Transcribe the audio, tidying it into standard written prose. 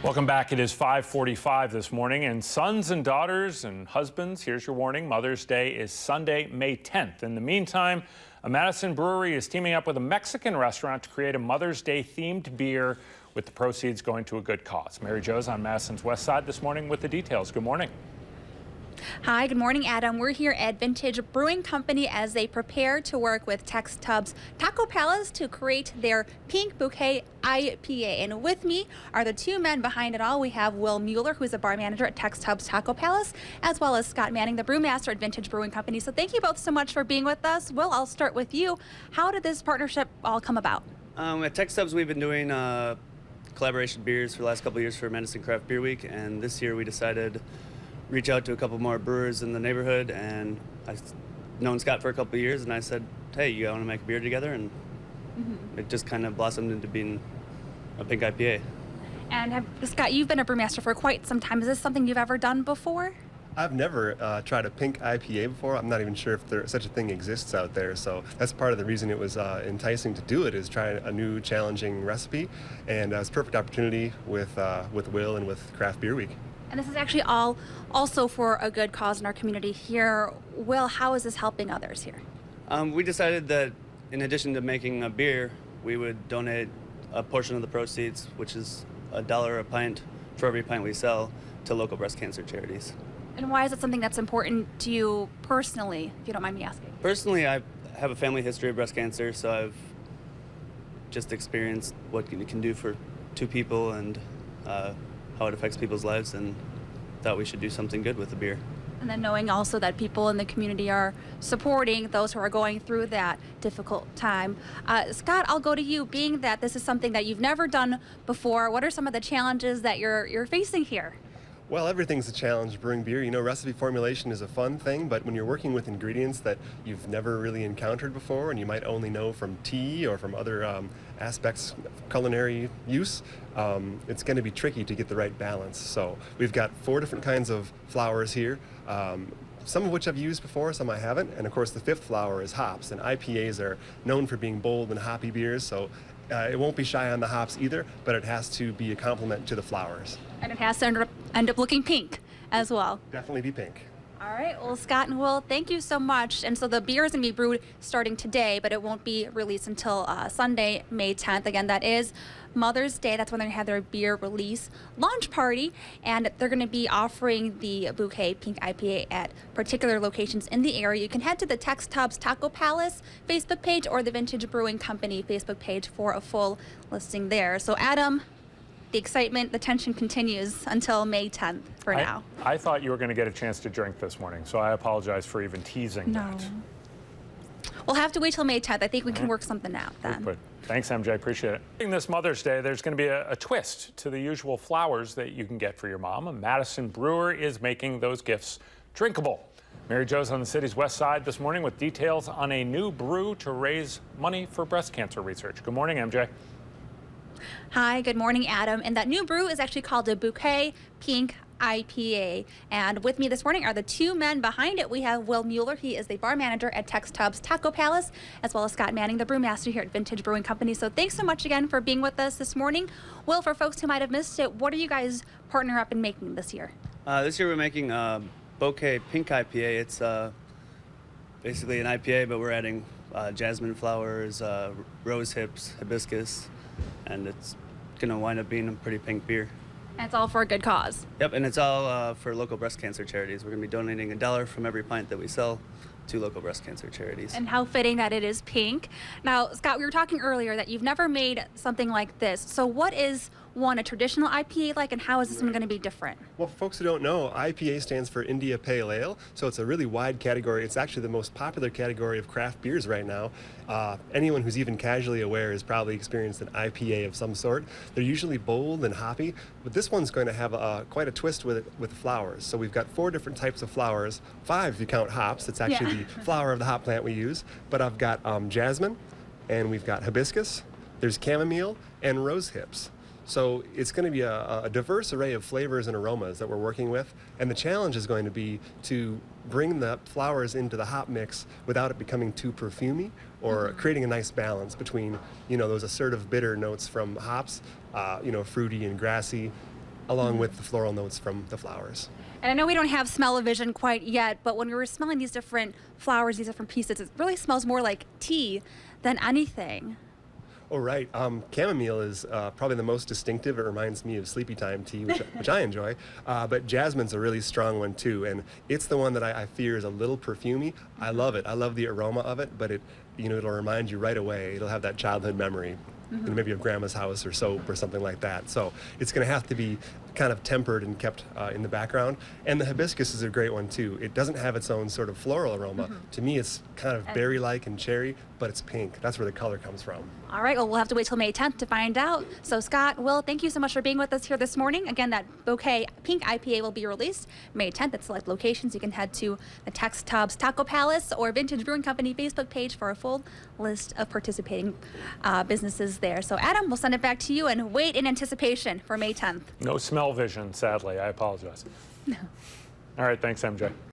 Welcome back. It is 5:45 this morning, and sons and daughters and husbands, here's your warning. Mother's Day is Sunday, May 10th. In the meantime, a Madison brewery is teaming up with a Mexican restaurant to create a Mother's Day themed beer with the proceeds going to a good cause. Mary Jo's on Madison's west side this morning with the details. Good morning. Hi, good morning, Adam. We're here at Vintage Brewing Company as they prepare to work with Tex Tubbs Taco Palace to create their Pink Bouquet IPA. And with me are the two men behind it all. We have Will Mueller, who's a bar manager at Tex Tubbs Taco Palace, as well as Scott Manning, the brewmaster at Vintage Brewing Company. So thank you both so much for being with us. Will, I'll start with you. How did this partnership all come about? At Tex Tubbs, we've been doing collaboration beers for the last couple of years for Madison Craft Beer Week, and this year we decided reach out to a couple more brewers in the neighborhood, and I've known Scott for a couple of years, and I said, hey, you want to make a beer together? And it just kind of blossomed into being a pink IPA. And Scott, you've been a brewmaster for quite some time. Is this something you've ever done before? I've never tried a pink IPA before. I'm not even sure if such a thing exists out there. So that's part of the reason it was enticing to do it, is try a new challenging recipe. And it's a perfect opportunity with Will and with Craft Beer Week. And this is actually all also for a good cause in our community here. Will, how is this helping others here? We decided that in addition to making a beer, we would donate a portion of the proceeds, which is $1 a pint for every pint we sell, to local breast cancer charities. And why is it something that's important to you personally, if you don't mind me asking? Personally, I have a family history of breast cancer, so I've just experienced what it can do for two people and how it affects people's lives, and thought we should do something good with the beer. And then knowing also that people in the community are supporting those who are going through that difficult time. Scott, I'll go to you. Being that this is something that you've never done before, what are some of the challenges that you're facing here? Well, everything's a challenge brewing beer. You know, recipe formulation is a fun thing, but when you're working with ingredients that you've never really encountered before and you might only know from tea or from other aspects of culinary use, it's going to be tricky to get the right balance. So we've got 4 different kinds of flours here, some of which I've used before, some I haven't. And of course, the 5th flour is hops, and IPAs are known for being bold and hoppy beers, so it won't be shy on the hops either, but it has to be a complement to the flours. And it has to end up looking pink as well. Definitely be pink. All right, well, Scott and Will, thank you so much. And so the beer is going to be brewed starting today, but it won't be released until Sunday, May 10th. Again, that is Mother's Day. That's when they're going to have their beer release launch party, and they're going to be offering the Bouquet Pink IPA at particular locations in the area. You can head to the Tex Tubbs Taco Palace Facebook page or the Vintage Brewing Company Facebook page for a full listing there. So, Adam, the excitement, the tension continues until May 10th for now. I thought you were going to get a chance to drink this morning, so I apologize for even teasing that. We'll have to wait till May 10th. I think we can work something out then. But thanks, MJ. Appreciate it. During this Mother's Day, there's going to be a twist to the usual flowers that you can get for your mom. A Madison brewer is making those gifts drinkable. Mary Jo's on the city's west side this morning with details on a new brew to raise money for breast cancer research. Good morning, MJ. Hi, good morning, Adam. And that new brew is actually called a Bouquet Pink IPA. And with me this morning are the two men behind it. We have Will Mueller. He is the bar manager at Tex Tubbs Taco Palace, as well as Scott Manning, the brewmaster here at Vintage Brewing Company. So thanks so much again for being with us this morning. Will, for folks who might have missed it, what are you guys partner up in making this year? This year we're making Bouquet Pink IPA. It's basically an IPA, but we're adding jasmine flowers, rose hips, hibiscus, and it's going to wind up being a pretty pink beer. And it's all for a good cause. Yep, and it's all for local breast cancer charities. We're going to be donating $1 from every pint that we sell to local breast cancer charities. And how fitting that it is pink. Now, Scott, we were talking earlier that you've never made something like this. So what is, one, a traditional IPA like, and how is this one going to be different? Well, for folks who don't know, IPA stands for India Pale Ale, so it's a really wide category. It's actually the most popular category of craft beers right now. Anyone who's even casually aware has probably experienced an IPA of some sort. They're usually bold and hoppy, but this one's going to have quite a twist with it, with flowers. So we've got 4 different types of flowers, 5 if you count hops. It's actually the flower of the hop plant we use. But I've got jasmine, and we've got hibiscus, there's chamomile, and rose hips. So it's going to be a diverse array of flavors and aromas that we're working with, and the challenge is going to be to bring the flowers into the hop mix without it becoming too perfumey, or creating a nice balance between, you know, those assertive bitter notes from hops, you know, fruity and grassy, along with the floral notes from the flowers. And I know we don't have smell-o-vision quite yet, but when we were smelling these different flowers, these different pieces, it really smells more like tea than anything. Oh, right. Chamomile is probably the most distinctive. It reminds me of sleepy time tea, which I enjoy. But jasmine's a really strong one, too. And it's the one that I fear is a little perfumey. I love it. I love the aroma of it, but it'll remind you right away. It'll have that childhood memory. Maybe of grandma's house or soap or something like that. So it's going to have to be kind of tempered and kept in the background. And the hibiscus is a great one too. It doesn't have its own sort of floral aroma. To me, it's kind of berry-like and cherry, but it's pink. That's where the color comes from. All right, well, we'll have to wait till May 10th to find out. So Scott, Will, thank you so much for being with us here this morning. Again, that Bouquet Pink IPA will be released May 10th at select locations. You can head to the Tex Tubbs Taco Palace or Vintage Brewing Company Facebook page for a full list of participating businesses there. So Adam, we'll send it back to you and wait in anticipation for May 10th. No smell vision, sadly. I apologize. No. All right, thanks, MJ.